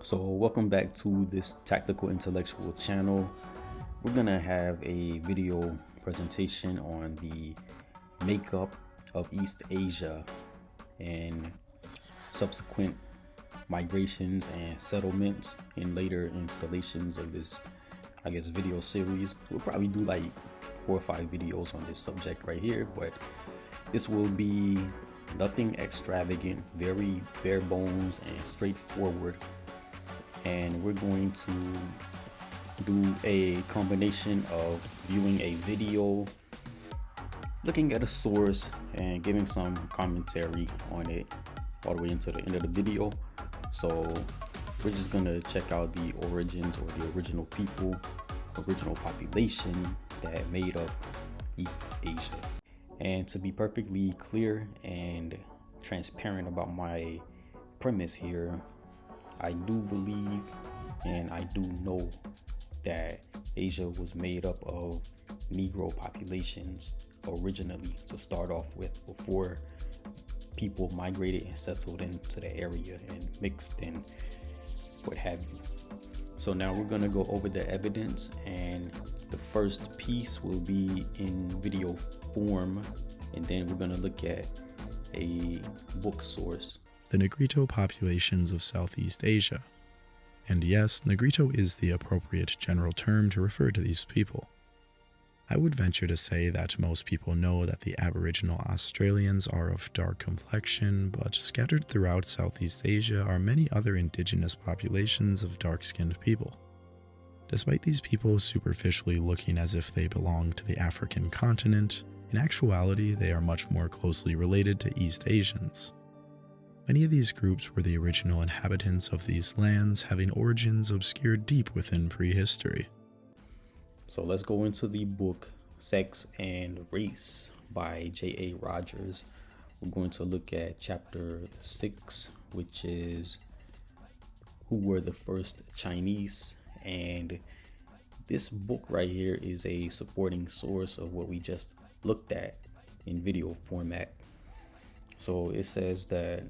So welcome back to this tactical intellectual channel. We're gonna have a video presentation on the makeup of East Asia and subsequent migrations and settlements in later installations of this, video series. We'll probably do like 4 or 5 videos on this subject right here, but this will be nothing extravagant, very bare bones and straightforward. And we're going to do a combination of viewing a video, looking at a source, and giving some commentary on it all the way into the end of the video. So we're just gonna check out the origins or the original people, original population that made up East Asia. And to be perfectly clear and transparent about my premise here, I do believe and I do know that Asia was made up of Negro populations originally to start off with, before people migrated and settled into the area and mixed and what have you. So now we're going to go over the evidence, and the first piece will be in video form, and then we're going to look at a book source. The Negrito populations of Southeast Asia. And yes, Negrito is the appropriate general term to refer to these people. I would venture to say that most people know that the Aboriginal Australians are of dark complexion, but scattered throughout Southeast Asia are many other indigenous populations of dark-skinned people. Despite these people superficially looking as if they belong to the African continent, in actuality they are much more closely related to East Asians. Many of these groups were the original inhabitants of these lands, having origins obscured deep within prehistory. So let's go into the book Sex and Race by J.A. Rogers. We're going to look at chapter 6, which is who were the first Chinese. And this book right here is a supporting source of what we just looked at in video format. So it says that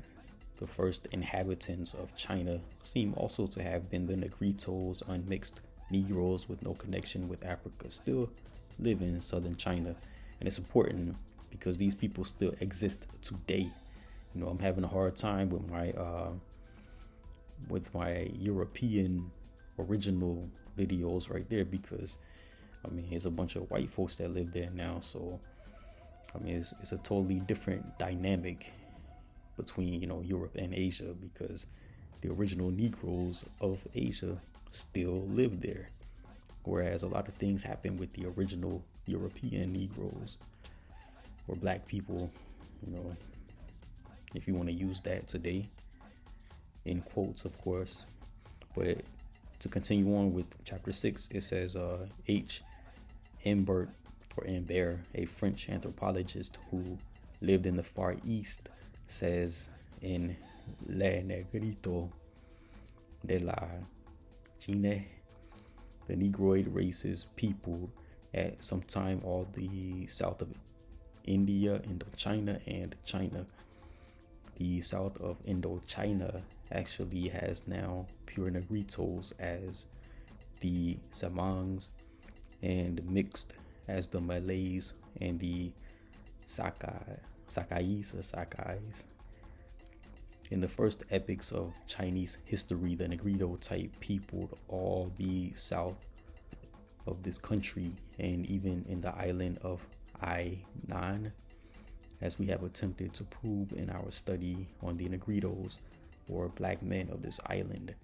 the first inhabitants of China seem also to have been the Negritos, unmixed Negroes with no connection with Africa, still live in southern China. And it's important because these people still exist today. You know, I'm having a hard time with my European original videos right there, because I mean, there's a bunch of white folks that live there now. So I mean, it's a totally different dynamic between, Europe and Asia, because the original Negroes of Asia still live there, whereas a lot of things happen with the original European Negroes or black people, if you want to use that today, in quotes, of course. But to continue on with chapter 6, it says H. Imbert or Imbert, a French anthropologist who lived in the Far East, says in Le Negrito de la Chine, the Negroid races peopled at some time all the south of India, Indochina, and China. The south of Indochina actually has now pure Negritos as the Semangs, and mixed as the Malays and the Sakais. In the first epochs of Chinese history, the Negrito type peopled all the south of this country, and even in the island of Ainan, as we have attempted to prove in our study on the Negritos, or black men of this island.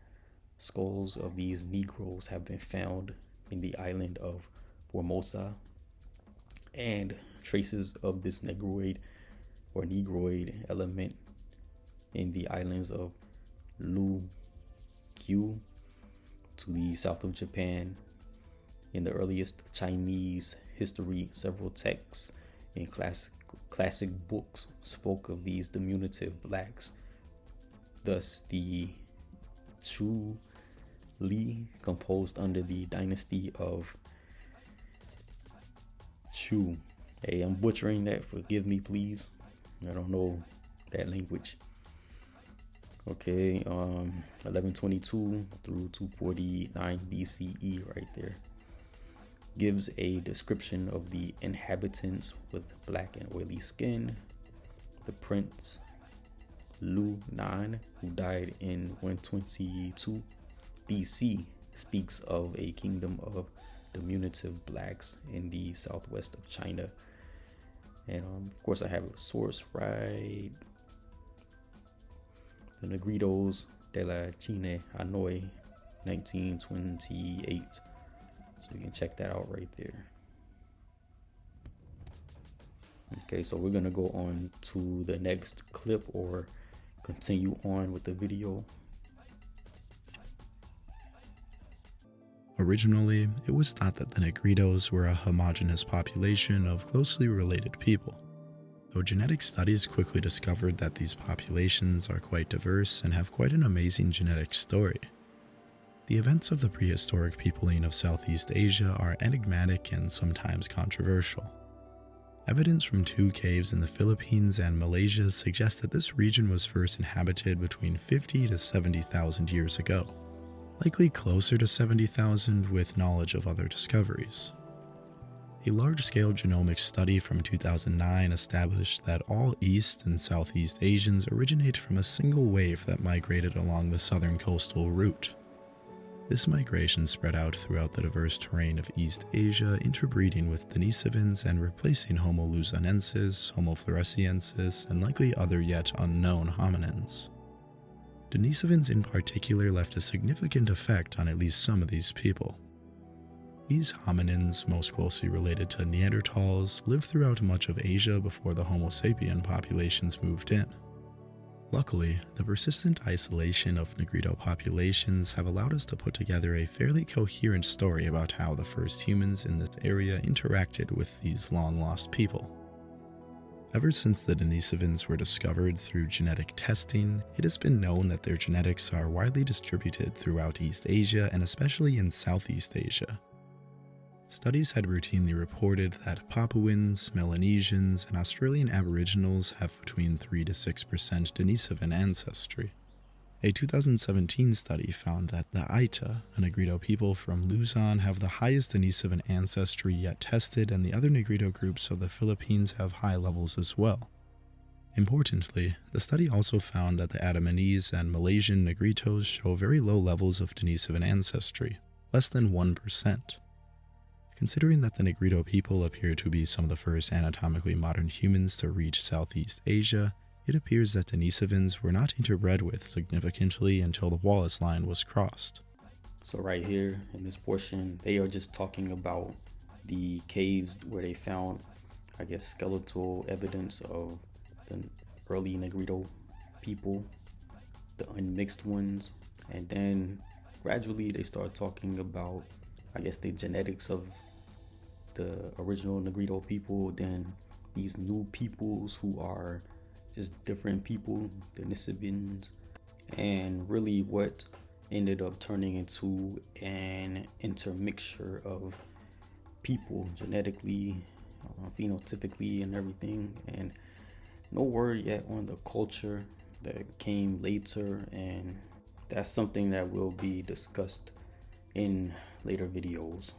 Skulls of these Negroes have been found in the island of Formosa, and traces of this Negroid or Negroid element in the islands of Ryukyu to the south of Japan. In the earliest Chinese history, several texts in classic books spoke of these diminutive blacks. Thus, the Chu Li, composed under the dynasty of Chu. Hey, I'm butchering that. Forgive me, please. I don't know that language. Okay, 1122 through 249 BCE right there gives a description of the inhabitants with black and oily skin. The prince Lu Nan, who died in 122 BC, speaks of a kingdom of diminutive blacks in the southwest of China. And of course, I have a source right. The Negritos de la China, Hanoi, 1928. So you can check that out right there. Okay, so we're gonna go on to the next clip or continue on with the video. Originally, it was thought that the Negritos were a homogeneous population of closely related people, though genetic studies quickly discovered that these populations are quite diverse and have quite an amazing genetic story. The events of the prehistoric peopling of Southeast Asia are enigmatic and sometimes controversial. Evidence from 2 caves in the Philippines and Malaysia suggests that this region was first inhabited between 50 to 70,000 years ago, likely closer to 70,000 with knowledge of other discoveries. A large-scale genomic study from 2009 established that all East and Southeast Asians originate from a single wave that migrated along the southern coastal route. This migration spread out throughout the diverse terrain of East Asia, interbreeding with Denisovans and replacing Homo luzonensis, Homo floresiensis, and likely other yet unknown hominins. Denisovans in particular left a significant effect on at least some of these people. These hominins, most closely related to Neanderthals, lived throughout much of Asia before the Homo sapien populations moved in. Luckily, the persistent isolation of Negrito populations have allowed us to put together a fairly coherent story about how the first humans in this area interacted with these long-lost people. Ever since the Denisovans were discovered through genetic testing, it has been known that their genetics are widely distributed throughout East Asia and especially in Southeast Asia. Studies had routinely reported that Papuans, Melanesians, and Australian Aboriginals have between 3 to 6% Denisovan ancestry. A 2017 study found that the Aita, a Negrito people from Luzon, have the highest Denisovan ancestry yet tested, and the other Negrito groups of the Philippines have high levels as well. Importantly, the study also found that the Andamanese and Malaysian Negritos show very low levels of Denisovan ancestry, less than 1%. Considering that the Negrito people appear to be some of the first anatomically modern humans to reach Southeast Asia, it appears that Denisovans were not interbred with significantly until the Wallace Line was crossed. So right here in this portion, they are just talking about the caves where they found, I guess, skeletal evidence of the early Negrito people, the unmixed ones, and then gradually they start talking about, I guess, the genetics of the original Negrito people, then these new peoples who are just different people, the Denisovans, and really what ended up turning into an intermixture of people genetically, phenotypically, and everything. And no word yet on the culture that came later, and that's something that will be discussed in later videos.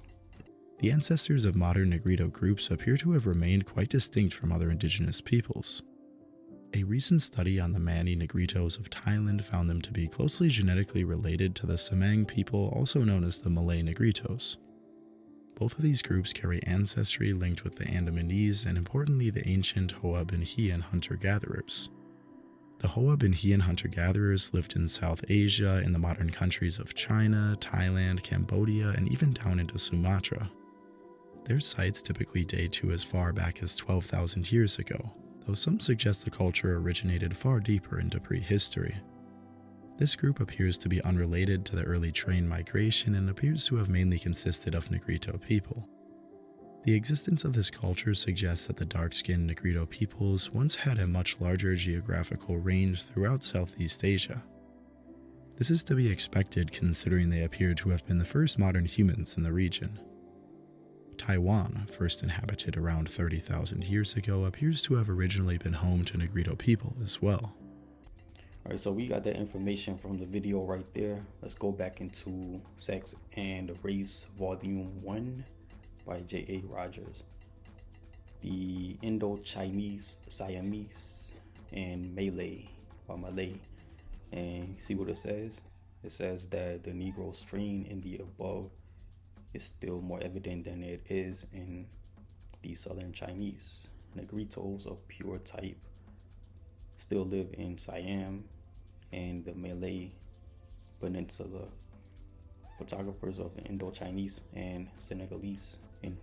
The ancestors of modern Negrito groups appear to have remained quite distinct from other indigenous peoples. A recent study on the Mani Negritos of Thailand found them to be closely genetically related to the Semang people, also known as the Malay Negritos. Both of these groups carry ancestry linked with the Andamanese and, importantly, the ancient Hoa Binhian hunter-gatherers. The Hoa Binhian hunter-gatherers lived in South Asia in the modern countries of China, Thailand, Cambodia, and even down into Sumatra. Their sites typically date to as far back as 12,000 years ago, though some suggest the culture originated far deeper into prehistory. This group appears to be unrelated to the early train migration and appears to have mainly consisted of Negrito people. The existence of this culture suggests that the dark-skinned Negrito peoples once had a much larger geographical range throughout Southeast Asia. This is to be expected considering they appear to have been the first modern humans in the region. Taiwan, first inhabited around 30,000 years ago, appears to have originally been home to Negrito people as well. All right, so we got that information from the video right there. Let's go back into Sex and Race Volume 1 by J.A. Rogers. The Indo-Chinese, Siamese, and Malay, or Malay. And see what it says? It says that the Negro strain in the above is still more evident than it is in the Southern Chinese. Negritos of pure type still live in Siam and the Malay Peninsula. Photographers of the Indo-Chinese and Senegalese in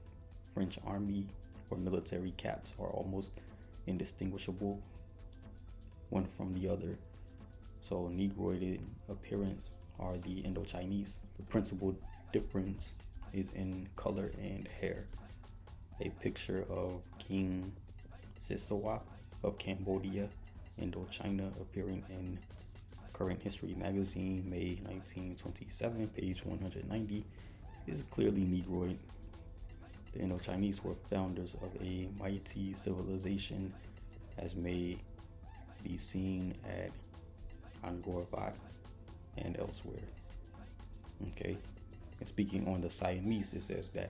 French army or military caps are almost indistinguishable one from the other. So Negroided appearance are the Indo-Chinese. The principal difference is in color and hair. A picture of King Sisawak of Cambodia, Indochina, appearing in Current History magazine, May 1927, page 190, is clearly Negroid. The Indo-Chinese were founders of a mighty civilization, as may be seen at Angkor Wat and elsewhere. Okay, and speaking on the Siamese, it says that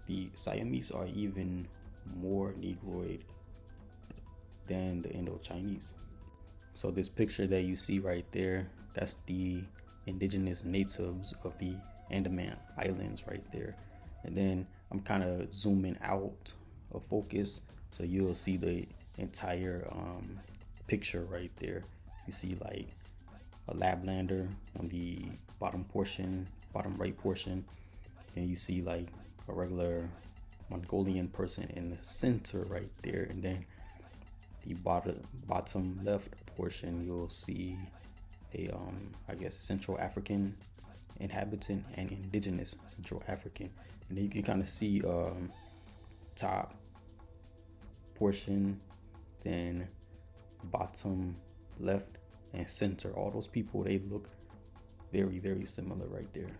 the Siamese are even more Negroid than the Indo-Chinese. So this picture that you see right there, that's the indigenous natives of the Andaman Islands right there. And then I'm kind of zooming out of focus so you'll see the entire picture right there. You see like a Laplander on the bottom right portion, and you see like a regular Mongolian person in the center right there, and then the bottom left portion you'll see a I guess Central African inhabitant and indigenous Central African, and then you can kind of see top portion, then bottom left and center. All those people, they look very, very similar right there,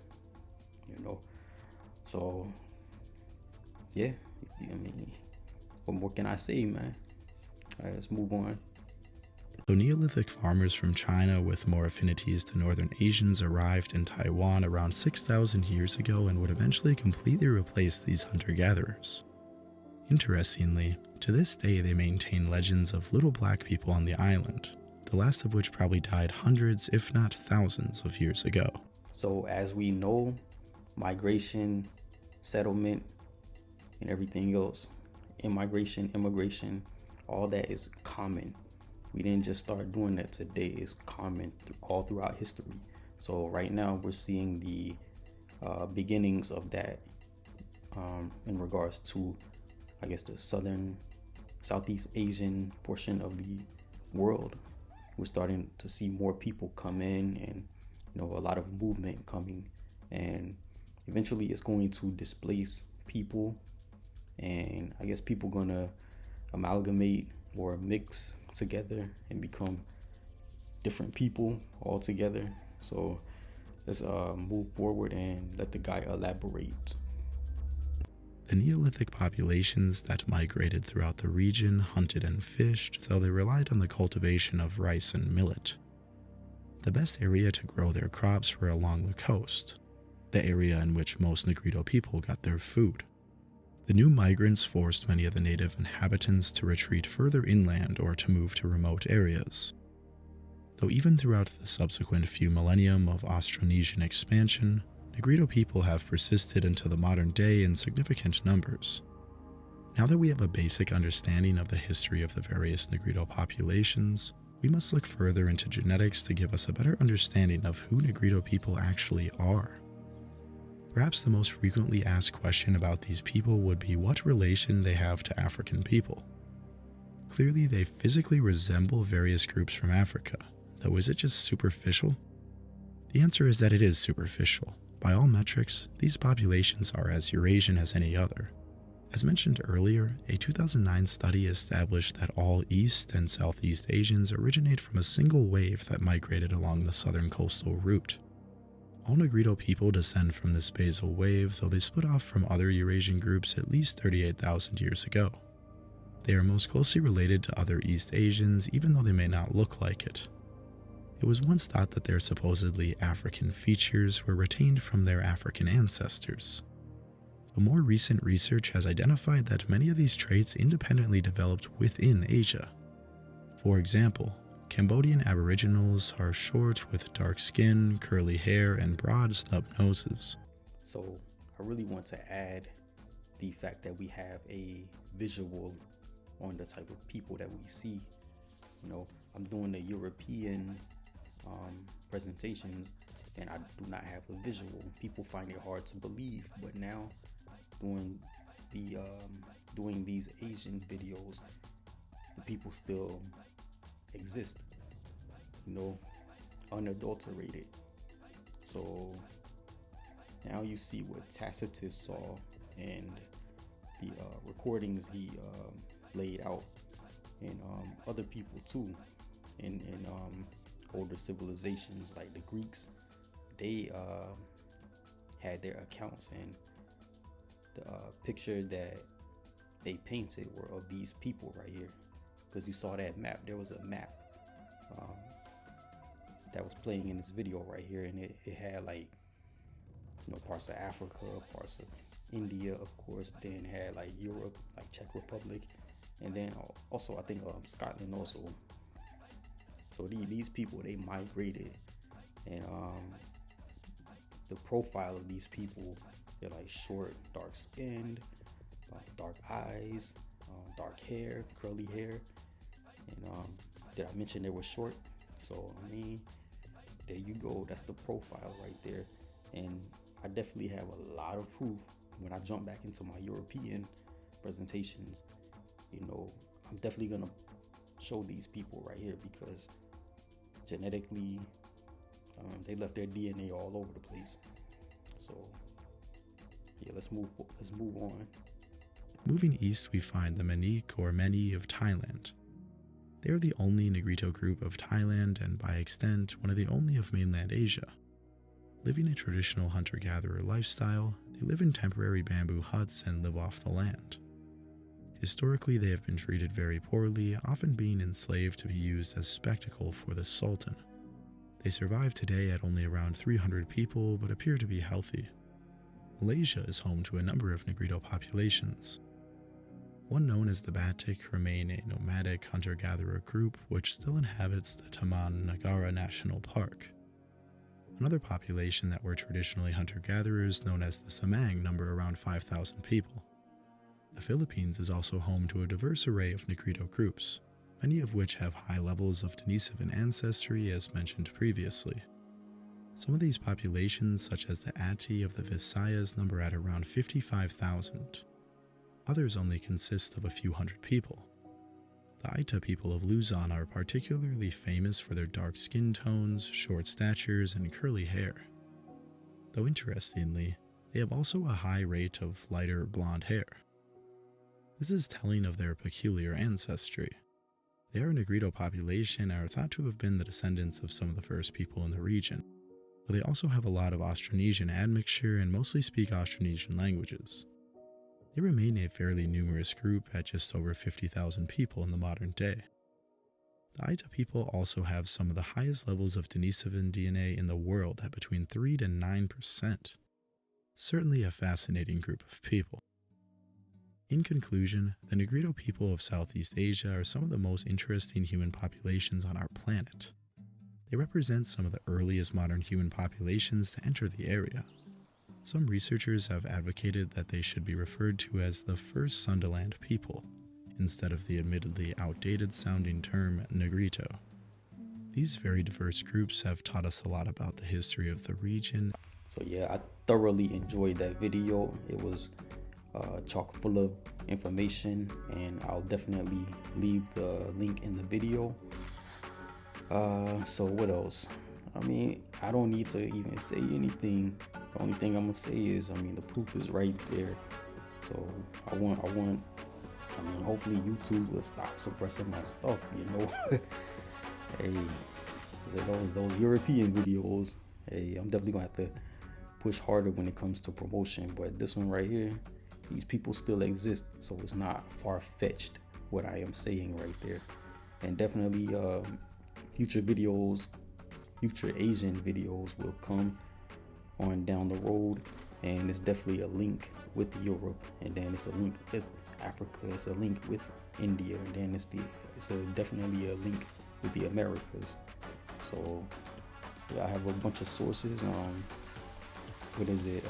you know. So yeah, I mean, what more can I say, man? All right, let's move on. So Neolithic farmers from China with more affinities to Northern Asians arrived in Taiwan around 6,000 years ago and would eventually completely replace these hunter-gatherers. Interestingly, to this day they maintain legends of little black people on the island, the last of which probably died hundreds, if not thousands, of years ago. So as we know, migration, settlement, and everything else, immigration, all that is common. We didn't just start doing that today. It's common all throughout history. So right now we're seeing the beginnings of that in regards to, I guess, the Southeast Asian portion of the world. We're starting to see more people come in, and you know, a lot of movement coming, and eventually it's going to displace people, and I guess people gonna amalgamate or mix together and become different people all together. So let's move forward and let the guy elaborate. The Neolithic populations that migrated throughout the region hunted and fished, though they relied on the cultivation of rice and millet. The best area to grow their crops were along the coast, the area in which most Negrito people got their food. The new migrants forced many of the native inhabitants to retreat further inland or to move to remote areas. Though even throughout the subsequent few millennium of Austronesian expansion, Negrito people have persisted into the modern day in significant numbers. Now that we have a basic understanding of the history of the various Negrito populations, we must look further into genetics to give us a better understanding of who Negrito people actually are. Perhaps the most frequently asked question about these people would be what relation they have to African people. Clearly, they physically resemble various groups from Africa, though is it just superficial? The answer is that it is superficial. By all metrics, these populations are as Eurasian as any other. As mentioned earlier, a 2009 study established that all East and Southeast Asians originate from a single wave that migrated along the southern coastal route. All Negrito people descend from this basal wave, though they split off from other Eurasian groups at least 38,000 years ago. They are most closely related to other East Asians, even though they may not look like it. It It was once thought that their supposedly African features were retained from their African ancestors. But more recent research has identified that many of these traits independently developed within Asia. For example, Cambodian Aboriginals are short with dark skin, curly hair, and broad snub noses. So I really want to add the fact that we have a visual on the type of people that we see. You know, I'm doing the European presentations and I do not have a visual. People find it hard to believe, but now doing these Asian videos, the people still exist, you know, unadulterated. So now you see what Tacitus saw and the recordings he laid out, and other people too in older civilizations like the Greeks. They had their accounts, and the picture that they painted were of these people right here, because you saw that map. There was a map that was playing in this video right here, and it had, like, you know, parts of Africa, parts of India, of course, then had like Europe, like Czech Republic, and then also I think Scotland also. So these people, they migrated, and the profile of these people, they're like short, dark skinned, dark eyes, dark hair, curly hair, and did I mention they were short? So I mean, there you go, that's the profile right there. And I definitely have a lot of proof when I jump back into my European presentations. You know, I'm definitely gonna show these people right here, because genetically they left their DNA all over the place. So yeah, let's move on. Moving east, we find the Maniq or Meni of Thailand. They are the only Negrito group of Thailand, and by extent, one of the only of mainland Asia. Living a traditional hunter-gatherer lifestyle, they live in temporary bamboo huts and live off the land. Historically, they have been treated very poorly, often being enslaved to be used as spectacle for the Sultan. They survive today at only around 300 people, but appear to be healthy. Malaysia is home to a number of Negrito populations. One known as the Batik remain a nomadic hunter-gatherer group which still inhabits the Taman Negara National Park. Another population that were traditionally hunter-gatherers, known as the Semang, number around 5,000 people. The Philippines is also home to a diverse array of Negrito groups, many of which have high levels of Denisovan ancestry as mentioned previously. Some of these populations, such as the Ati of the Visayas, number at around 55,000. Others only consist of a few hundred people. The Aita people of Luzon are particularly famous for their dark skin tones, short statures, and curly hair. Though interestingly, they have also a high rate of lighter blonde hair. This is telling of their peculiar ancestry. They are a Negrito population and are thought to have been the descendants of some of the first people in the region, though they also have a lot of Austronesian admixture and mostly speak Austronesian languages. They remain a fairly numerous group at just over 50,000 people in the modern day. The Aita people also have some of the highest levels of Denisovan DNA in the world at between 3 to 9%. Certainly a fascinating group of people. In conclusion, the Negrito people of Southeast Asia are some of the most interesting human populations on our planet. They represent some of the earliest modern human populations to enter the area. Some researchers have advocated that they should be referred to as the first Sundaland people, instead of the admittedly outdated sounding term Negrito. These very diverse groups have taught us a lot about the history of the region. So yeah, I thoroughly enjoyed that video. It was chock full of information, and I'll definitely leave the link in the video. So what else? I mean, I don't need to even say anything. The only thing I'm gonna say is, I mean, the proof is right there. So I mean, hopefully YouTube will stop suppressing my stuff, you know. Hey, those European videos, hey, I'm definitely gonna have to push harder when it comes to promotion. But this one right here, these people still exist, so it's not far-fetched what I am saying right there. And definitely future videos, future Asian videos will come on down the road, and it's definitely a link with Europe, and then it's a link with Africa, it's a link with India, and then it's definitely a link with the Americas. So yeah, I have a bunch of sources. What is it?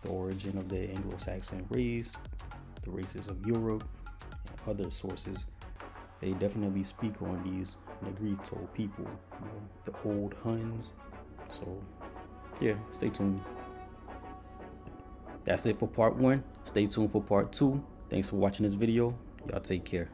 The origin of the Anglo-Saxon race, the races of Europe, and other sources. They definitely speak on these Negrito people, the old Huns. So yeah, stay tuned. That's it for part 1. Stay tuned for part 2. Thanks for watching this video. Y'all take care.